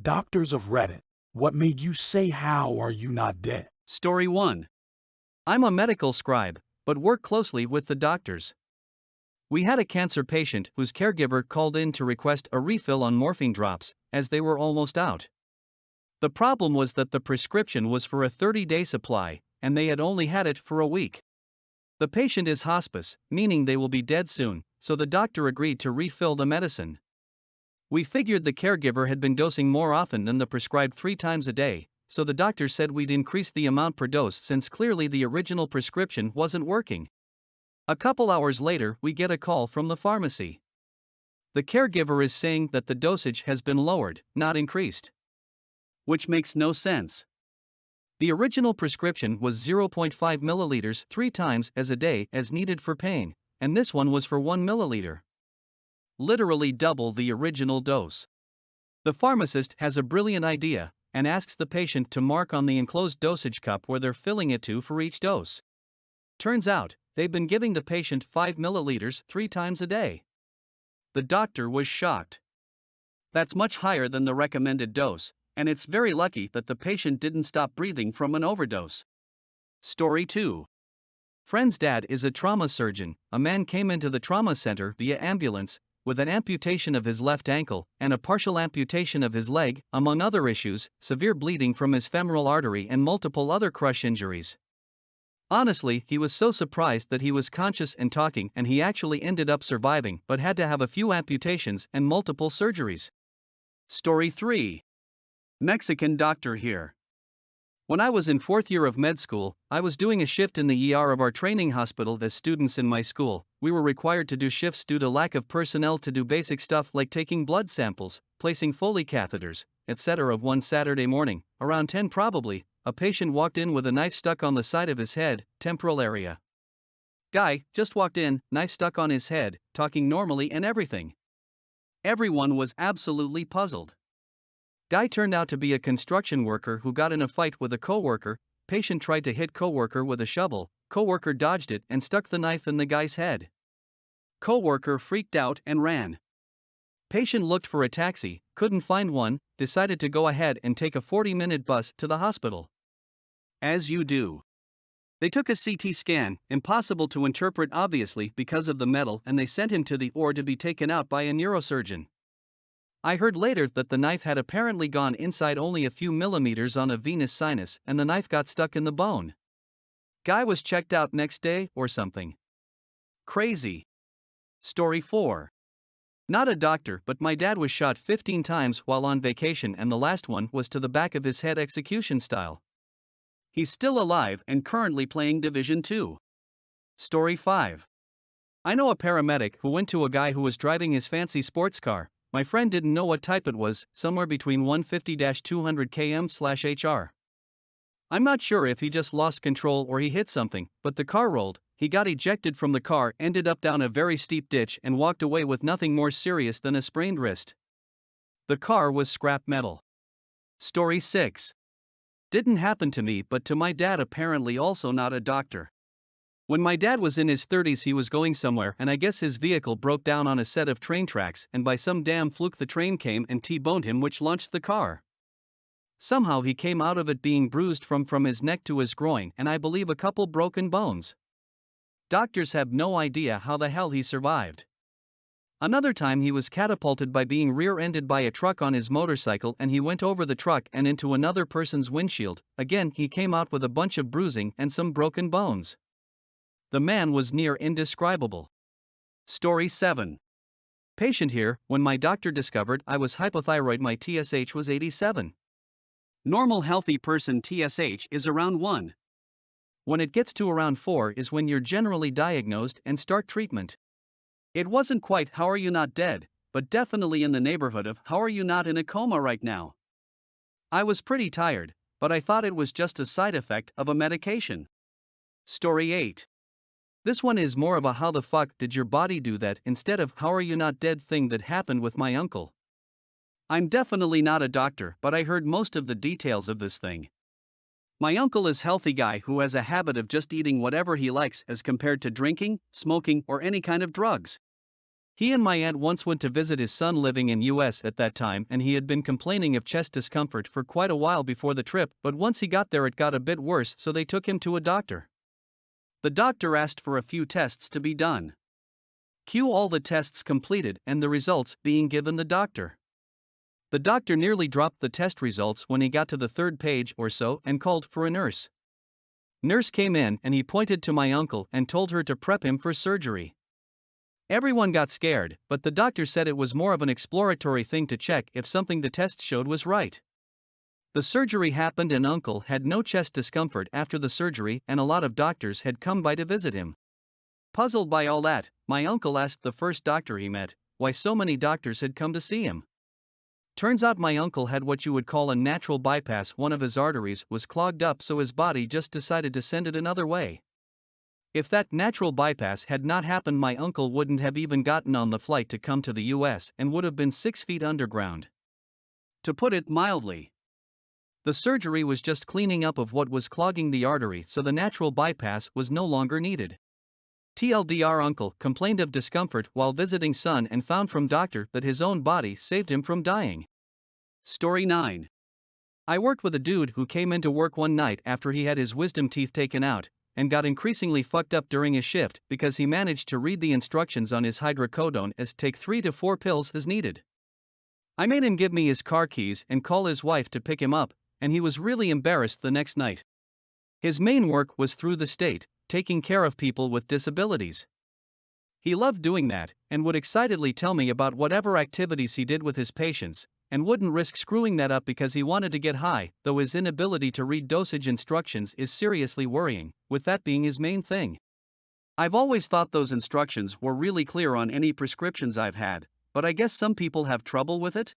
Doctors of Reddit, what made you say how are you not dead? Story 1. I'm a medical scribe, but work closely with the doctors. We had a cancer patient whose caregiver called in to request a refill on morphine drops, as they were almost out. The problem was that the prescription was for a 30-day supply, and they had only had it for a week. The patient is hospice, meaning they will be dead soon, so the doctor agreed to refill the medicine. We figured the caregiver had been dosing more often than the prescribed 3 times a day, so the doctor said we'd increase the amount per dose since clearly the original prescription wasn't working. A couple hours later, we get a call from the pharmacy. The caregiver is saying that the dosage has been lowered, not increased. Which makes no sense. The original prescription was 0.5 milliliters 3 times as a day as needed for pain, and this one was for 1 milliliter. Literally double the original dose. The pharmacist has a brilliant idea and asks the patient to mark on the enclosed dosage cup where they're filling it to for each dose. Turns out, they've been giving the patient 5 milliliters 3 times a day. The doctor was shocked. That's much higher than the recommended dose, and it's very lucky that the patient didn't stop breathing from an overdose. Story 2. Friend's dad is a trauma surgeon. A man came into the trauma center via ambulance with an amputation of his left ankle and a partial amputation of his leg, among other issues, severe bleeding from his femoral artery and multiple other crush injuries. Honestly, he was so surprised that he was conscious and talking, and he actually ended up surviving but had to have a few amputations and multiple surgeries. Story 3. Mexican doctor here. When I was in 4th year of med school, I was doing a shift in the ER of our training hospital. As students in my school, we were required to do shifts due to lack of personnel to do basic stuff like taking blood samples, placing Foley catheters, etc. One Saturday morning, around 10 probably, a patient walked in with a knife stuck on the side of his head, temporal area. Guy just walked in, knife stuck on his head, talking normally and everything. Everyone was absolutely puzzled. Guy turned out to be a construction worker who got in a fight with a coworker. Patient tried to hit coworker with a shovel, coworker dodged it and stuck the knife in the guy's head. Coworker freaked out and ran. Patient looked for a taxi, couldn't find one, decided to go ahead and take a 40-minute bus to the hospital. As you do. They took a CT scan, impossible to interpret obviously because of the metal, and they sent him to the OR to be taken out by a neurosurgeon. I heard later that the knife had apparently gone inside only a few millimeters on a venous sinus and the knife got stuck in the bone. Guy was checked out next day or something. Crazy. Story 4. Not a doctor, but my dad was shot 15 times while on vacation, and the last one was to the back of his head execution style. He's still alive and currently playing Division 2. Story 5. I know a paramedic who went to a guy who was driving his fancy sports car. My friend didn't know what type it was, somewhere between 150-200 km/h. I'm not sure if he just lost control or he hit something, but the car rolled, he got ejected from the car, ended up down a very steep ditch and walked away with nothing more serious than a sprained wrist. The car was scrap metal. Story 6. Didn't happen to me but to my dad, apparently also not a doctor. When my dad was in his 30s, he was going somewhere and I guess his vehicle broke down on a set of train tracks, and by some damn fluke the train came and T-boned him, which launched the car. Somehow he came out of it being bruised from his neck to his groin, and I believe a couple broken bones. Doctors have no idea how the hell he survived. Another time he was catapulted by being rear-ended by a truck on his motorcycle, and he went over the truck and into another person's windshield. Again he came out with a bunch of bruising and some broken bones. The man was near indescribable. Story 7. Patient here. When my doctor discovered I was hypothyroid, my TSH was 87. Normal healthy person TSH is around 1. When it gets to around 4 is when you're generally diagnosed and start treatment. It wasn't quite "how are you not dead," but definitely in the neighborhood of "how are you not in a coma right now." I was pretty tired, but I thought it was just a side effect of a medication. Story 8. This one is more of a "how the fuck did your body do that" instead of "how are you not dead" thing that happened with my uncle. I'm definitely not a doctor, but I heard most of the details of this thing. My uncle is a healthy guy who has a habit of just eating whatever he likes as compared to drinking, smoking, or any kind of drugs. He and my aunt once went to visit his son living in US at that time, and he had been complaining of chest discomfort for quite a while before the trip, but once he got there it got a bit worse, so they took him to a doctor. The doctor asked for a few tests to be done. Cue all the tests completed and the results being given the doctor. The doctor nearly dropped the test results when he got to the third page or so and called for a nurse. Nurse came in and he pointed to my uncle and told her to prep him for surgery. Everyone got scared, but the doctor said it was more of an exploratory thing to check if something the test showed was right. The surgery happened and Uncle had no chest discomfort after the surgery, and a lot of doctors had come by to visit him. Puzzled by all that, my uncle asked the first doctor he met why so many doctors had come to see him. Turns out my uncle had what you would call a natural bypass. One of his arteries was clogged up, so his body just decided to send it another way. If that natural bypass had not happened, my uncle wouldn't have even gotten on the flight to come to the US and would have been 6 feet underground. To put it mildly, the surgery was just cleaning up of what was clogging the artery, so the natural bypass was no longer needed. TLDR, uncle complained of discomfort while visiting son and found from doctor that his own body saved him from dying. Story 9. I worked with a dude who came into work one night after he had his wisdom teeth taken out, and got increasingly fucked up during his shift because he managed to read the instructions on his hydrocodone as take 3 to 4 pills as needed. I made him give me his car keys and call his wife to pick him up, and he was really embarrassed the next night. His main work was through the state, taking care of people with disabilities. He loved doing that, and would excitedly tell me about whatever activities he did with his patients, and wouldn't risk screwing that up because he wanted to get high, though his inability to read dosage instructions is seriously worrying, with that being his main thing. I've always thought those instructions were really clear on any prescriptions I've had, but I guess some people have trouble with it?